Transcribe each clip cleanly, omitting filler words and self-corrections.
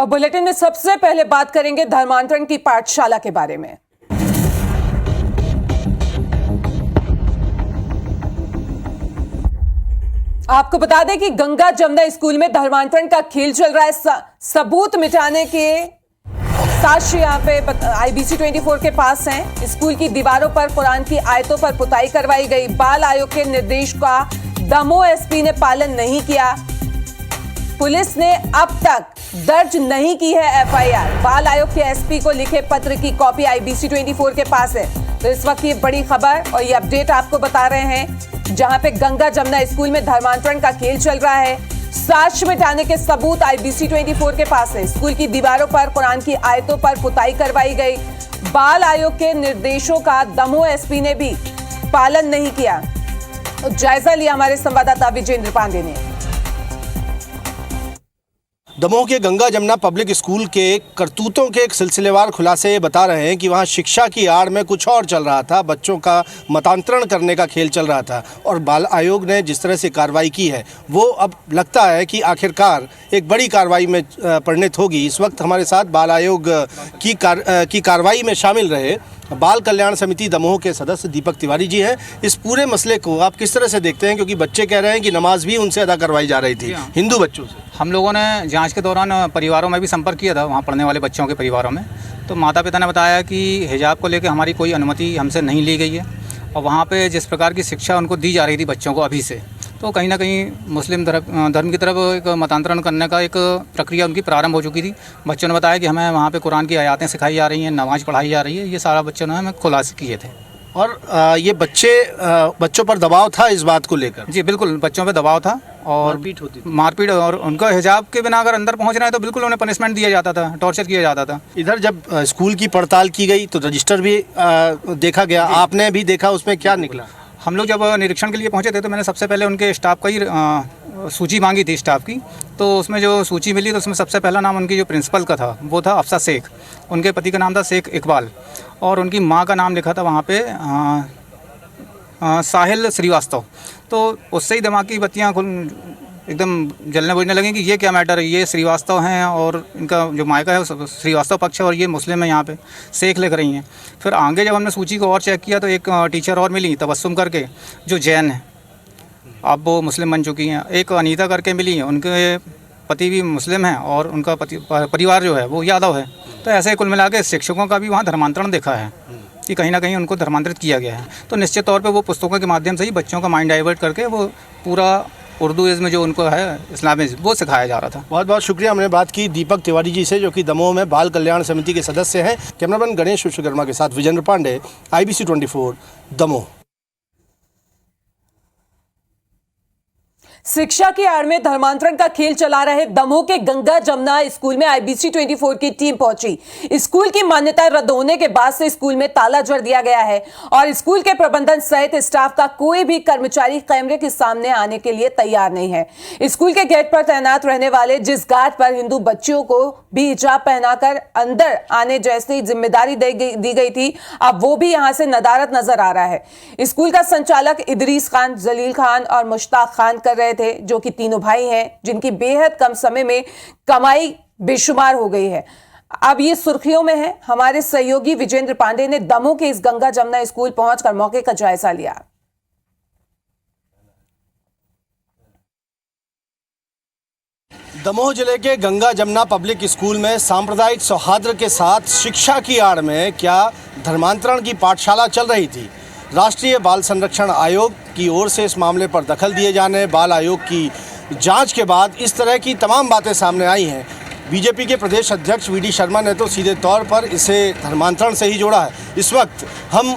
और बुलेटिन में सबसे पहले बात करेंगे धर्मांतरण की पाठशाला के बारे में। आपको बता दें कि गंगा जमुना स्कूल में धर्मांतरण का खेल चल रहा है। सबूत मिटाने के साक्ष्य यहाँ पे IBC 24 के पास हैं। स्कूल की दीवारों पर कुरान की आयतों पर पुताई करवाई गई। बाल आयोग के निर्देश का दमोह SP ने पालन नहीं किया। पुलिस ने अब तक दर्ज नहीं की है FIR। बाल आयोग के SP को लिखे पत्र की कॉपी IBC 24 के पास है। तो इस वक्त ये बड़ी खबर और ये अपडेट आपको बता रहे हैं, जहां पे गंगा जमुना स्कूल में धर्मांतरण का खेल चल रहा है। साक्ष्य मिटाने के सबूत IBC 24 के पास है। स्कूल की दीवारों पर कुरान की आयतों पर पुताई करवाई गई। बाल आयोग के निर्देशों का दमोह SP ने भी पालन नहीं किया। तो जायजा लिया हमारे संवाददाता विजेंद्र पांडे ने। दमोह के गंगा जमुना पब्लिक स्कूल के करतूतों के एक सिलसिलेवार खुलासे ये बता रहे हैं कि वहाँ शिक्षा की आड़ में कुछ और चल रहा था। बच्चों का मतांतरण करने का खेल चल रहा था और बाल आयोग ने जिस तरह से कार्रवाई की है वो अब लगता है कि आखिरकार एक बड़ी कार्रवाई में परिणत होगी। इस वक्त हमारे साथ बाल आयोग की कार्रवाई में शामिल रहे बाल कल्याण समिति दमोह के सदस्य दीपक तिवारी जी हैं। इस पूरे मसले को आप किस तरह से देखते हैं, क्योंकि बच्चे कह रहे हैं कि नमाज भी उनसे अदा करवाई जा रही थी हिंदू बच्चों से। हम लोगों ने जांच के दौरान परिवारों में भी संपर्क किया था, वहाँ पढ़ने वाले बच्चों के परिवारों में। तो माता पिता ने बताया कि हिजाब को लेकर हमारी कोई अनुमति हमसे नहीं ली गई है और वहाँ पे जिस प्रकार की शिक्षा उनको दी जा रही थी बच्चों को अभी से, तो कहीं ना कहीं मुस्लिम धर्म की तरफ एक मतांतरण करने का एक प्रक्रिया उनकी प्रारंभ हो चुकी थी। बच्चों ने बताया कि हमें वहाँ पे कुरान की आयतें सिखाई जा रही हैं, नमाज पढ़ाई जा रही है। ये सारा बच्चों ने हमें खुलासे किए थे। और ये बच्चों पर दबाव था इस बात को लेकर? जी बिल्कुल, बच्चों पे दबाव था और मारपीट और उनका हिजाब के बिना अगर अंदर पहुंच रहे हैं तो बिल्कुल उन्हें पनिशमेंट दिया जाता था, टॉर्चर किया जाता था। इधर जब स्कूल की पड़ताल की गई तो रजिस्टर भी देखा गया, आपने भी देखा, उसमें क्या निकला? हम लोग जब निरीक्षण के लिए पहुंचे थे तो मैंने सबसे पहले उनके स्टाफ का ही सूची मांगी थी स्टाफ की। तो उसमें जो सूची मिली तो उसमें सबसे पहला नाम उनकी जो प्रिंसिपल का था वो था अफसा शेख। उनके पति का नाम था शेख इकबाल और उनकी माँ का नाम लिखा था वहाँ पे साहिल श्रीवास्तव। तो उससे ही दिमाग की बत्तियाँ एकदम जलने बुझने लगी कि ये क्या मैटर है, ये श्रीवास्तव हैं और इनका जो मायका है वो श्रीवास्तव पक्ष है और ये मुस्लिम है, यहाँ पे शेख लिख रही हैं। फिर आगे जब हमने सूची को और चेक किया तो एक टीचर और मिली तबस्सुम करके जो जैन है, अब वो मुस्लिम बन चुकी हैं। एक अनीता करके मिली है, उनके पति भी मुस्लिम हैं और उनका परिवार जो है वो यादव है। तो ऐसे कुल मिला के शिक्षकों का भी वहाँ धर्मांतरण देखा है कि कहीं ना कहीं उनको धर्मांतरित किया गया है। तो निश्चित तौर पे वो पुस्तकों के माध्यम से ही बच्चों का माइंड डाइवर्ट करके वो पूरा उर्दूइज़्म जो उनको है इस्लामिज़्म वो सिखाया जा रहा था। बहुत बहुत शुक्रिया। हमने बात की दीपक तिवारी जी से जो कि दमोह में बाल कल्याण समिति के सदस्य हैं। कैमरामैन गणेश विश्वकर्मा के साथ विजेंद्र पांडे, IBC 24 दमोह। शिक्षा की आड़ में धर्मांतरण का खेल चला रहे दमोह के गंगा जमुना स्कूल में IBC 24 की टीम पहुंची। स्कूल की मान्यता रद्द होने के बाद से स्कूल में ताला जड़ दिया गया है और स्कूल के प्रबंधन सहित स्टाफ का कोई भी कर्मचारी कैमरे के सामने आने के लिए तैयार नहीं है। स्कूल के गेट पर तैनात रहने वाले जिस गार्ड पर हिंदू बच्चियों को भी हिजाब पहनाकर अंदर आने जैसी जिम्मेदारी दी गई थी, अब वो भी यहां से नदारत नजर आ रहा है। स्कूल का संचालक इदरीस खान, जलील खान और मुश्ताक खान कर रहे थे, जो कि तीनों भाई हैं जिनकी बेहद कम समय में कमाई बेशुमार हो गई है। अब ये सुर्खियों में है। हमारे सहयोगी विजेंद्र पांडे ने दमोह के इस गंगा जमुना स्कूल पहुंचकर मौके का जायजा लिया। दमोह जिले के गंगा जमुना पब्लिक स्कूल में सांप्रदायिक सौहार्द के साथ शिक्षा की आड़ में क्या धर्मांतरण की पाठशाला चल रही थी? राष्ट्रीय बाल संरक्षण आयोग की ओर से इस मामले पर दखल दिए जाने, बाल आयोग की जांच के बाद इस तरह की तमाम बातें सामने आई हैं। बीजेपी के प्रदेश अध्यक्ष VD शर्मा ने तो सीधे तौर पर इसे धर्मांतरण से ही जोड़ा है। इस वक्त हम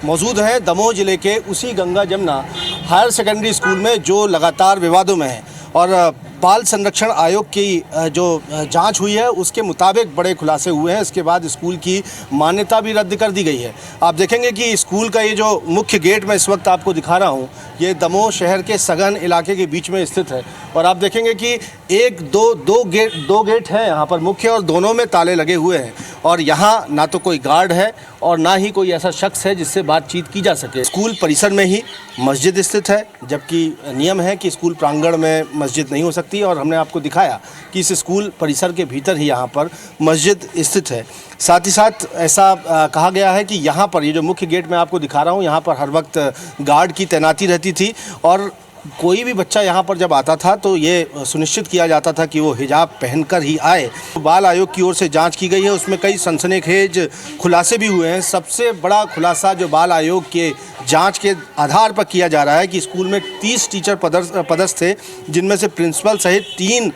मौजूद हैं दमोह जिले के उसी Ganga Jamuna higher secondary school में जो लगातार विवादों में है और बाल संरक्षण आयोग की जो जांच हुई है उसके मुताबिक बड़े खुलासे हुए हैं। इसके बाद स्कूल की मान्यता भी रद्द कर दी गई है। आप देखेंगे कि स्कूल का ये जो मुख्य गेट मैं इस वक्त आपको दिखा रहा हूँ, ये दमोह शहर के सघन इलाके के बीच में स्थित है और आप देखेंगे कि दो गेट हैं यहाँ पर मुख्य और दोनों में ताले लगे हुए हैं और यहाँ ना तो कोई गार्ड है और ना ही कोई ऐसा शख्स है जिससे बातचीत की जा सके। स्कूल परिसर में ही मस्जिद स्थित है, जबकि नियम है कि स्कूल प्रांगण में मस्जिद नहीं हो सकती, और हमने आपको दिखाया कि इस स्कूल परिसर के भीतर ही यहाँ पर मस्जिद स्थित है। साथ ही साथ ऐसा कहा गया है कि यहाँ पर ये जो मुख्य गेट मैं आपको दिखा रहा हूँ, यहाँ पर हर वक्त गार्ड की तैनाती रहती थी, और कोई भी बच्चा यहाँ पर जब आता था तो ये सुनिश्चित किया जाता था कि वो हिजाब पहनकर ही आए। बाल आयोग की ओर से जांच की गई है, उसमें कई सनसनीखेज खुलासे भी हुए हैं। सबसे बड़ा खुलासा जो बाल आयोग के जांच के आधार पर किया जा रहा है कि स्कूल में 30 टीचर पदस्थ थे, जिनमें से प्रिंसिपल सहित 3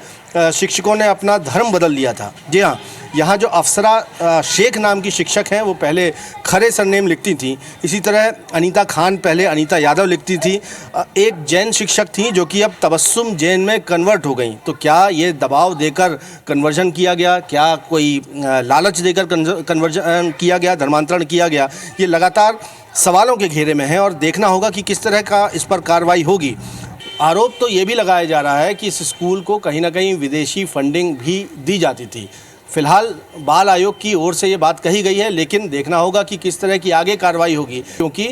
शिक्षकों ने अपना धर्म बदल लिया था। जी हाँ, यहाँ जो अफसरा शेख नाम की शिक्षक हैं वो पहले खरे सरनेम लिखती थी। इसी तरह अनीता खान पहले अनीता यादव लिखती थी। एक जैन शिक्षक थी जो कि अब तबस्सुम जैन में कन्वर्ट हो गई। तो क्या ये दबाव देकर कन्वर्जन किया गया, क्या कोई लालच देकर कन्वर्जन किया गया, धर्मांतरण किया गया? ये लगातार सवालों के घेरे में है और देखना होगा कि किस तरह का इस पर कार्रवाई होगी। आरोप तो ये भी लगाया जा रहा है कि इस स्कूल को कहीं ना कहीं विदेशी फंडिंग भी दी जाती थी। फिलहाल बाल आयोग की ओर से ये बात कही गई है, लेकिन देखना होगा कि किस तरह की आगे कार्रवाई होगी, क्योंकि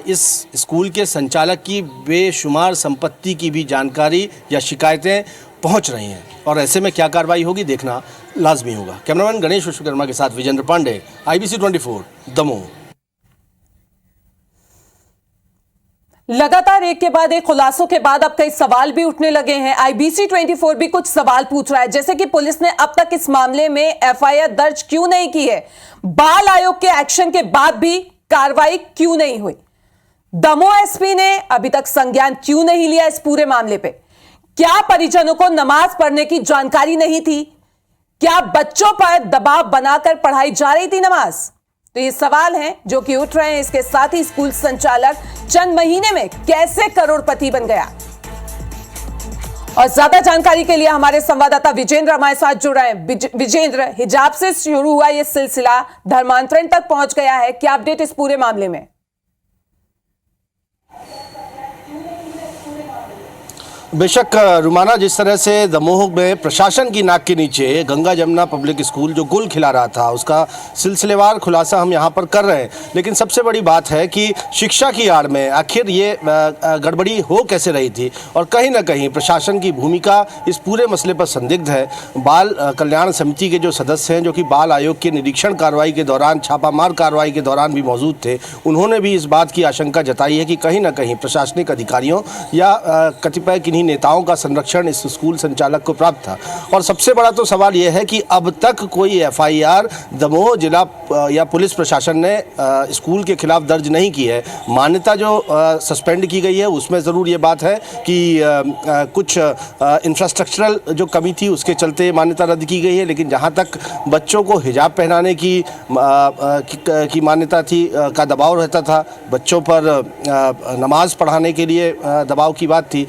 इस स्कूल के संचालक की बेशुमार संपत्ति की भी जानकारी या शिकायतें पहुंच रही हैं, और ऐसे में क्या कार्रवाई होगी देखना लाजमी होगा। कैमरामैन गणेश विश्वकर्मा के साथ विजेंद्र पांडे, IBC 24 दमोह। लगातार एक के बाद एक खुलासों के बाद अब कई सवाल भी उठने लगे हैं। IBC 24 भी कुछ सवाल पूछ रहा है, जैसे कि पुलिस ने अब तक इस मामले में FIR दर्ज क्यों नहीं की है, बाल आयोग के एक्शन के बाद भी कार्रवाई क्यों नहीं हुई, दमोह SP ने अभी तक संज्ञान क्यों नहीं लिया इस पूरे मामले पे, क्या परिजनों को नमाज पढ़ने की जानकारी नहीं थी, क्या बच्चों पर दबाव बनाकर पढ़ाई जा रही थी नमाज? तो ये सवाल हैं जो कि उठ रहे हैं। इसके साथ ही स्कूल संचालक चंद महीने में कैसे करोड़पति बन गया? और ज्यादा जानकारी के लिए हमारे संवाददाता विजेंद्र हमारे साथ जुड़ रहे हैं। विजेंद्र, हिजाब से शुरू हुआ यह सिलसिला धर्मांतरण तक पहुंच गया है, क्या अपडेट इस पूरे मामले में? बेशक रुमाना, जिस तरह से दमोह में प्रशासन की नाक के नीचे गंगा जमुना पब्लिक स्कूल जो गुल खिला रहा था, उसका सिलसिलेवार खुलासा हम यहाँ पर कर रहे हैं। लेकिन सबसे बड़ी बात है कि शिक्षा की आड़ में आखिर ये गड़बड़ी हो कैसे रही थी, और कहीं ना कहीं प्रशासन की भूमिका इस पूरे मसले पर संदिग्ध है। बाल कल्याण समिति के जो सदस्य हैं, जो कि बाल आयोग के निरीक्षण कार्रवाई के दौरान, छापामार कार्रवाई के दौरान भी मौजूद थे, उन्होंने भी इस बात की आशंका जताई है कि कहीं ना कहीं प्रशासनिक अधिकारियों या कतिपय किन्हीं नेताओं का संरक्षण इस स्कूल संचालक को प्राप्त था। और सबसे बड़ा तो सवाल यह है कि अब तक कोई FIR दमोह जिला या पुलिस प्रशासन ने स्कूल के खिलाफ दर्ज नहीं की है। मान्यता जो सस्पेंड की गई है उसमें ज़रूर ये बात है कि कुछ इंफ्रास्ट्रक्चरल जो कमी थी उसके चलते मान्यता रद्द की गई है, लेकिन जहाँ तक बच्चों को हिजाब पहनाने की मान्यता थी, का दबाव रहता था, बच्चों पर नमाज पढ़ाने के लिए दबाव की बात थी।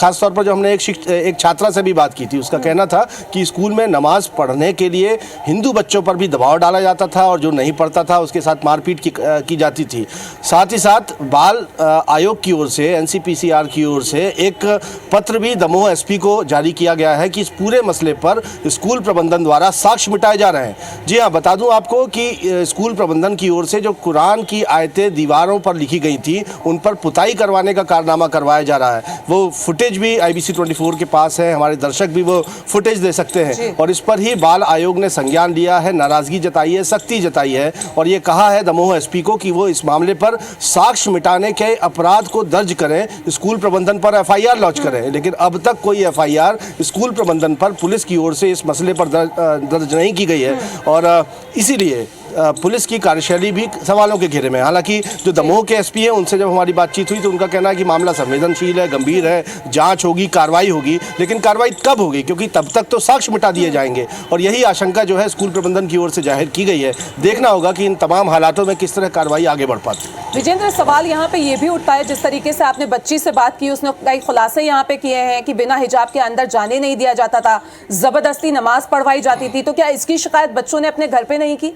खास तौर पर जो हमने एक छात्रा से भी बात की थी, उसका कहना था कि स्कूल में नमाज पढ़ने के लिए हिंदू बच्चों पर भी दबाव डाला जाता था और जो नहीं पढ़ता था उसके साथ मारपीट की जाती थी। साथ ही साथ बाल आयोग की ओर से, NCPCR की ओर से एक पत्र भी दमोह SP को जारी किया गया है कि इस पूरे मसले पर स्कूल प्रबंधन द्वारा साक्ष्य मिटाए जा रहे हैं। जी हाँ, बता दूं आपको कि स्कूल प्रबंधन की ओर से जो कुरान की आयतें दीवारों पर लिखी गई थी, उन पर पुताई करवाने का कारनामा करवाया जा रहा है। वो फुटेज भी IBC 24 के पास है, हमारे दर्शक भी वो फुटेज दे सकते हैं, और इस पर ही बाल आयोग ने संज्ञान लिया है, नाराजगी जताई है, सख्ती जताई है, और ये कहा है दमोह SP को कि वो इस मामले पर साक्ष्य मिटाने के अपराध को दर्ज करें, स्कूल प्रबंधन पर FIR लॉन्च करें। लेकिन अब तक कोई FIR स्कूल प्रबंधन पर पुलिस की ओर से इस मसले पर दर्ज नहीं की गई है, और इसीलिए पुलिस की कार्यशैली भी सवालों के घेरे में। हालांकि जो दमोह के SP हैं, उनसे जब हमारी बातचीत हुई तो उनका कहना है कि मामला संवेदनशील है, गंभीर है, जांच होगी, कार्रवाई होगी, लेकिन कार्रवाई कब होगी, क्योंकि तब तक तो साक्ष्य मिटा दिए जाएंगे, और यही आशंका जो है स्कूल प्रबंधन की ओर से जाहिर की गई है। देखना होगा कि इन तमाम हालातों में किस तरह कार्रवाई आगे बढ़ पाती है। विजेंद्र, सवाल यहाँ पे ये भी उठता है, जिस तरीके से आपने बच्ची से बात की, उसने कई खुलासे यहाँ पे किए हैं कि बिना हिजाब के अंदर जाने नहीं दिया जाता था, जबरदस्ती नमाज पढ़वाई जाती थी, तो क्या इसकी शिकायत बच्चों ने अपने घर पे नहीं की?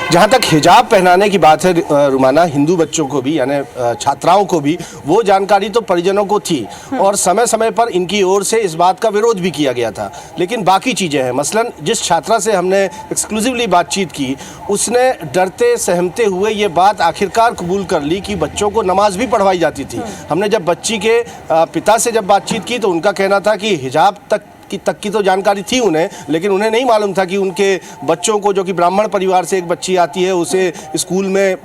जहाँ तक हिजाब पहनाने की बात है रुमाना, हिंदू बच्चों को भी यानी छात्राओं को भी वो जानकारी तो परिजनों को थी और समय समय पर इनकी ओर से इस बात का विरोध भी किया गया था, लेकिन बाकी चीज़ें हैं। मसलन जिस छात्रा से हमने एक्सक्लूसिवली बातचीत की उसने डरते सहमते हुए ये बात आखिरकार कबूल कर ली कि बच्चों को नमाज भी पढ़वाई जाती थी। हमने जब बच्ची के पिता से जब बातचीत की तो उनका कहना था कि हिजाब तक की तो जानकारी थी उन्हें, लेकिन उन्हें नहीं मालूम था कि उनके बच्चों को, जो कि ब्राह्मण परिवार से एक बच्ची आती है, उसे स्कूल में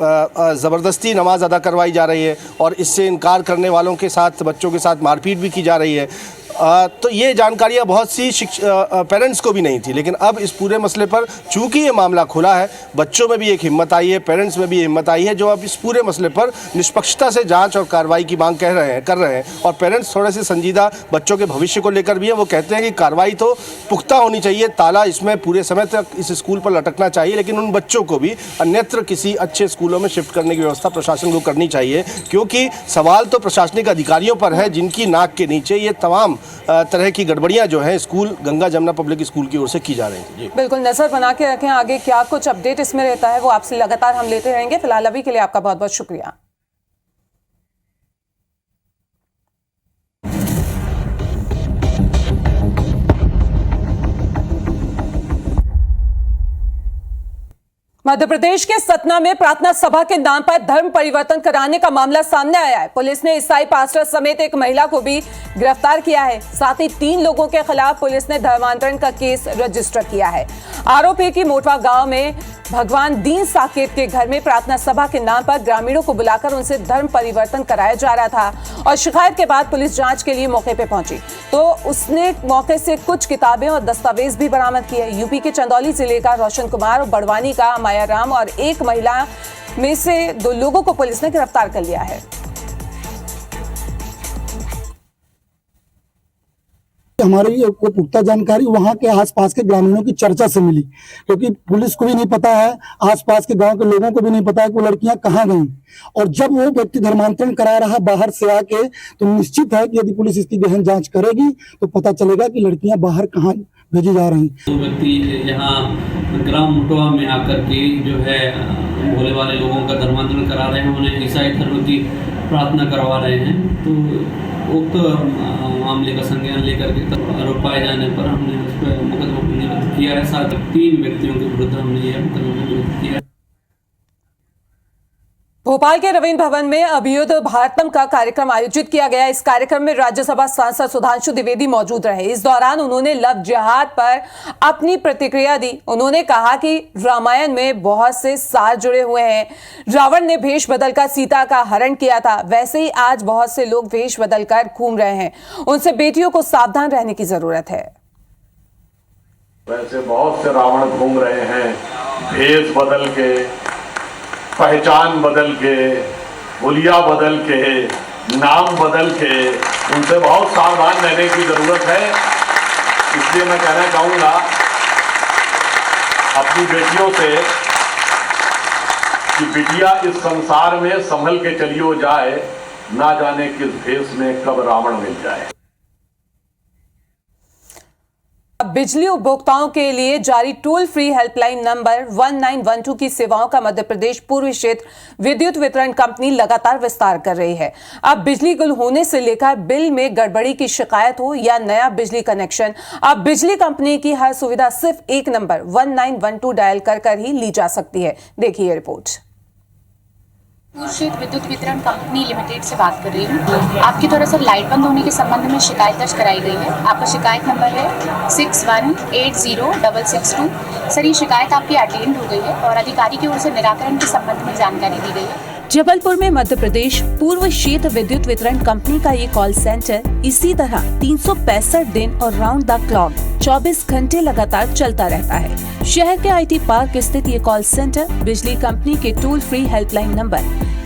ज़बरदस्ती नमाज अदा करवाई जा रही है और इससे इनकार करने वालों के साथ, बच्चों के साथ मारपीट भी की जा रही है। तो ये जानकारियाँ बहुत सी पेरेंट्स को भी नहीं थी, लेकिन अब इस पूरे मसले पर चूंकि ये मामला खुला है, बच्चों में भी एक हिम्मत आई है, पेरेंट्स में भी हिम्मत आई है, जो अब इस पूरे मसले पर निष्पक्षता से जांच और कार्रवाई की मांग कर रहे हैं। और पेरेंट्स थोड़े से संजीदा बच्चों के भविष्य को लेकर भी है। वो कहते हैं कि कार्रवाई तो पुख्ता होनी चाहिए, ताला इसमें पूरे समय तक इस स्कूल पर लटकना चाहिए, लेकिन उन बच्चों को भी अन्यत्र किसी अच्छे स्कूलों में शिफ्ट करने की व्यवस्था प्रशासन को करनी चाहिए, क्योंकि सवाल तो प्रशासनिक अधिकारियों पर है जिनकी नाक के नीचे ये तमाम तरह की गड़बड़ियां जो है school Ganga Jamuna public school की ओर से की जा रही थी। बिल्कुल, नजर बना के रखें, आगे क्या कुछ अपडेट इसमें रहता है वो आपसे लगातार हम लेते रहेंगे। फिलहाल अभी के लिए आपका बहुत बहुत शुक्रिया। मध्य प्रदेश के सतना में प्रार्थना सभा के नाम पर धर्म परिवर्तन कराने का मामला सामने आया है। पुलिस ने ईसाई पास्टर समेत एक महिला को भी गिरफ्तार किया है। साथ ही 3 लोगों के खिलाफ पुलिस ने धर्मांतरण का केस रजिस्टर किया है। आरोप है कि मोटवा गांव में भगवान दीन साकेत के घर में प्रार्थना सभा के नाम पर ग्रामीणों को बुलाकर उनसे धर्म परिवर्तन कराया जा रहा था और शिकायत के बाद पुलिस जांच के लिए मौके पे पहुंची तो उसने मौके से कुछ किताबें और दस्तावेज भी बरामद किए। यूपी के चंदौली जिले का रोशन कुमार और बड़वानी का माया राम और एक महिला में से 2 लोगों को पुलिस ने गिरफ्तार कर लिया है। हमारी को पुख्ता जानकारी वहां के आसपास के ग्रामीणों की चर्चा से मिली, क्योंकि पुलिस को भी नहीं पता है, आसपास के गांव के लोगों को भी नहीं पता है कि वो लड़कियां कहाँ गईं। और जब वो व्यक्ति धर्मांतरण करा रहा बाहर से आके, तो निश्चित है कि यदि पुलिस इसकी गहन जांच करेगी तो पता चलेगा कि लड़कियां बाहर कहाँ भेजी जा रही। तो व्यक्ति यहाँ ग्राम मोटवा में आकर के जो है भोले वाले लोगों का धर्मांतरण करा रहे हैं, उन्हें ईसाई धर्म की प्रार्थना करवा रहे हैं। तो उक्त मामले का संज्ञान लेकर के आरोप पाए जाने पर हमने उस पर मुकदमा पंजीबद्ध किया है। साथ 3 व्यक्तियों के विरुद्ध हमने यह मुकदमा पंजीबद्ध किया है। भोपाल के रवीन्द्र भवन में अभियुद्ध भारतम का कार्यक्रम आयोजित किया गया। इस कार्यक्रम में राज्यसभा सांसद सुधांशु द्विवेदी मौजूद रहे। इस दौरान उन्होंने लव जिहाद पर अपनी प्रतिक्रिया दी। उन्होंने कहा कि रामायण में बहुत से सार जुड़े हुए हैं। रावण ने भेष बदलकर सीता का हरण किया था, वैसे ही आज बहुत से लोग भेष बदलकर घूम रहे हैं। उनसे बेटियों को सावधान रहने की जरूरत है। वैसे बहुत से रावण घूम रहे हैं, भेष बदल के, पहचान बदल के, हुलिया बदल के, नाम बदल के, उनसे बहुत सावधान रहने की जरूरत है। इसलिए मैं कहना चाहूँगा अपनी बेटियों से कि बिटिया इस संसार में संभल के चलियो जाए, ना जाने किस भेष में कब रावण मिल जाए। बिजली उपभोक्ताओं के लिए जारी टोल फ्री हेल्पलाइन नंबर 1912 की सेवाओं का मध्य प्रदेश पूर्वी क्षेत्र विद्युत वितरण कंपनी लगातार विस्तार कर रही है। अब बिजली गुल होने से लेकर बिल में गड़बड़ी की शिकायत हो या नया बिजली कनेक्शन, अब बिजली कंपनी की हर सुविधा सिर्फ एक नंबर 1912 डायल कर ही ली जा सकती है। देखिए रिपोर्ट। पूर्व क्षेत्र विद्युत वितरण कंपनी लिमिटेड से बात कर रही हूँ। आपके द्वारा सर लाइट बंद होने के संबंध में शिकायत दर्ज कराई गई है। आपका शिकायत नंबर है 61806662। सर ये शिकायत आपकी अटेंड हो गई है और अधिकारी की ओर से निराकरण के संबंध में जानकारी दी गई है। जबलपुर में मध्य प्रदेश पूर्व क्षेत्र विद्युत वितरण कंपनी का ये कॉल सेंटर इसी तरह 365 दिन और राउंड द क्लॉक 24 घंटे लगातार चलता रहता है। शहर के आईटी पार्क स्थित ये कॉल सेंटर बिजली कंपनी के टोल फ्री हेल्पलाइन नंबर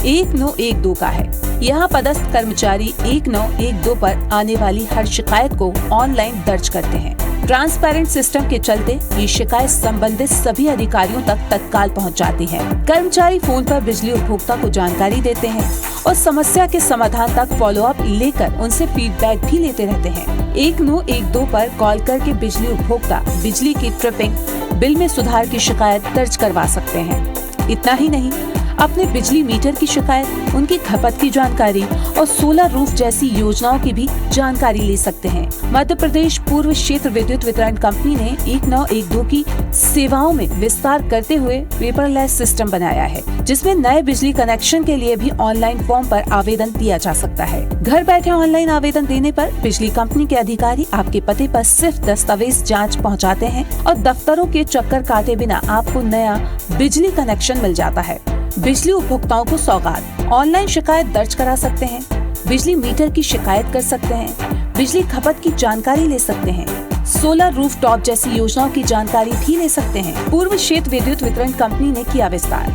1912 का है। यहाँ पदस्थ कर्मचारी 1912 पर आने वाली हर शिकायत को ऑनलाइन दर्ज करते हैं। ट्रांसपेरेंट सिस्टम के चलते ये शिकायत संबंधित सभी अधिकारियों तक तत्काल पहुंच जाती है। कर्मचारी फोन पर बिजली उपभोक्ता को जानकारी देते हैं और समस्या के समाधान तक फॉलो अप लेकर उनसे फीडबैक भी लेते रहते हैं। 1912 पर कॉल करके बिजली उपभोक्ता बिजली की ट्रिपिंग, बिल में सुधार की शिकायत दर्ज करवा सकते हैं। इतना ही नहीं, अपने बिजली मीटर की शिकायत, उनकी खपत की जानकारी और सोलर रूफ जैसी योजनाओं की भी जानकारी ले सकते हैं। मध्य प्रदेश पूर्व क्षेत्र विद्युत वितरण कंपनी ने 1912 की सेवाओं में विस्तार करते हुए पेपरलेस सिस्टम बनाया है, जिसमें नए बिजली कनेक्शन के लिए भी ऑनलाइन फॉर्म पर आवेदन दिया जा सकता है। घर बैठे ऑनलाइन आवेदन देने पर बिजली कंपनी के अधिकारी आपके पते पर सिर्फ दस्तावेज जाँच पहुँचाते हैं और दफ्तरों के चक्कर काटे बिना आपको नया बिजली कनेक्शन मिल जाता है। बिजली उपभोक्ताओं को सौगात, ऑनलाइन शिकायत दर्ज करा सकते हैं, बिजली मीटर की शिकायत कर सकते हैं, बिजली खपत की जानकारी ले सकते हैं, सोलर रूफ टॉप जैसी योजनाओं की जानकारी भी ले सकते हैं। पूर्व क्षेत्र विद्युत वितरण कंपनी ने किया विस्तार,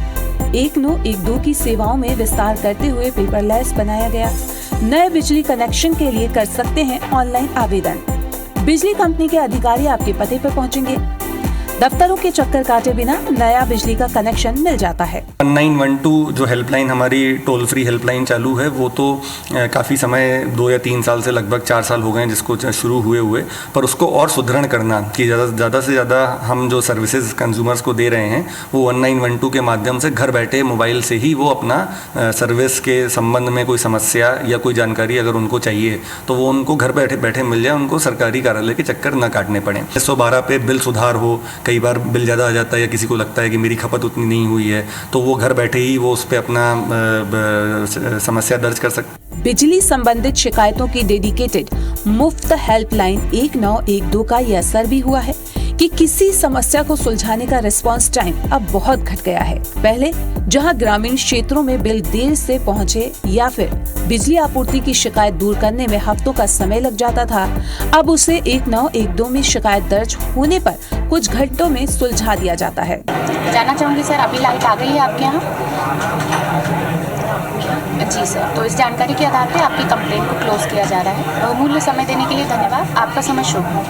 1912 की सेवाओं में विस्तार करते हुए पेपरलेस बनाया गया। नए बिजली कनेक्शन के लिए कर सकते हैं ऑनलाइन आवेदन। बिजली कंपनी के अधिकारी आपके पते पर पहुंचेंगे, दफ्तरों के चक्कर काटे बिना नया बिजली का कनेक्शन मिल जाता है। 1912 जो हेल्पलाइन हमारी टोल फ्री हेल्पलाइन चालू है, वो तो काफ़ी समय 2 या 3 साल से लगभग 4 साल हो गए हैं जिसको शुरू हुए, पर उसको और सुदृढ़ करना कि ज़्यादा से ज़्यादा हम जो सर्विसेज कंज्यूमर्स को दे रहे हैं वो 1912 के माध्यम से घर बैठे मोबाइल से ही वो अपना सर्विस के संबंध में कोई समस्या या कोई जानकारी अगर उनको चाहिए तो वो उनको घर बैठे बैठे मिल जाए, उनको सरकारी कार्यालय के चक्कर न काटने पड़े। 112 पे बिल सुधार हो, कई बार बिल ज़्यादा आ जाता है या किसी को लगता है कि मेरी खपत उतनी नहीं हुई है, तो वो घर बैठे ही वो उस पर अपना समस्या दर्ज कर सकते। बिजली संबंधित शिकायतों की डेडिकेटेड मुफ्त हेल्पलाइन 1912 का ये असर भी हुआ है कि किसी समस्या को सुलझाने का रिस्पांस टाइम अब बहुत घट गया है। पहले जहां ग्रामीण क्षेत्रों में बिल देर से पहुंचे या फिर बिजली आपूर्ति की शिकायत दूर करने में हफ्तों का समय लग जाता था, अब उसे 1912 में शिकायत दर्ज होने पर कुछ घंटों में सुलझा दिया जाता है। जानना चाहूंगी सर, अभी लाइट आ गई है आपके यहाँ? जी सर, तो इस जानकारी के आधार पे आपकी कंप्लेंट को क्लोज किया जा रहा है। बहुमूल्य समय देने के लिए धन्यवाद। आपका समय शुभ हो।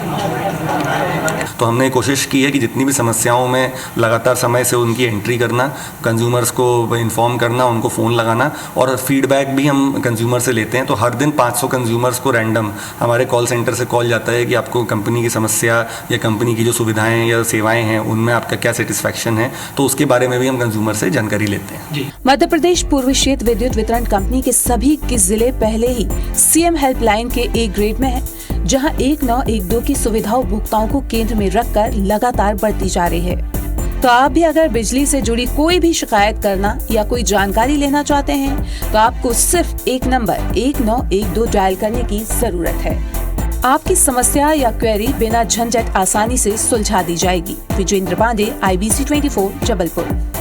तो हमने कोशिश की है कि जितनी भी समस्याओं में लगातार समय से उनकी एंट्री करना, कंज्यूमर्स को इन्फॉर्म करना, उनको फ़ोन लगाना और फीडबैक भी हम कंज्यूमर से लेते हैं। तो हर दिन 500 कंज्यूमर्स को रैंडम हमारे कॉल सेंटर से कॉल जाता है कि आपको कंपनी की समस्या या कंपनी की जो सुविधाएं या सेवाएं हैं उनमें आपका क्या सेटिस्फैक्शन है, तो उसके बारे में भी हम कंज्यूमर से जानकारी लेते हैं। मध्य प्रदेश पूर्व क्षेत्र विद्युत वितरण कंपनी के सभी 21 जिले पहले ही सीएम हेल्पलाइन के ए ग्रेड में है, जहां 1912 की सुविधा उपभोक्ताओं को केंद्र में रखकर लगातार बढ़ती जा रही है। तो आप भी अगर बिजली से जुड़ी कोई भी शिकायत करना या कोई जानकारी लेना चाहते हैं तो आपको सिर्फ एक नंबर 1912 डायल करने की जरूरत है। आपकी समस्या या क्वेरी बिना झंझट आसानी से सुलझा दी जाएगी। विजेंद्र पांडे, IBC 24, जबलपुर।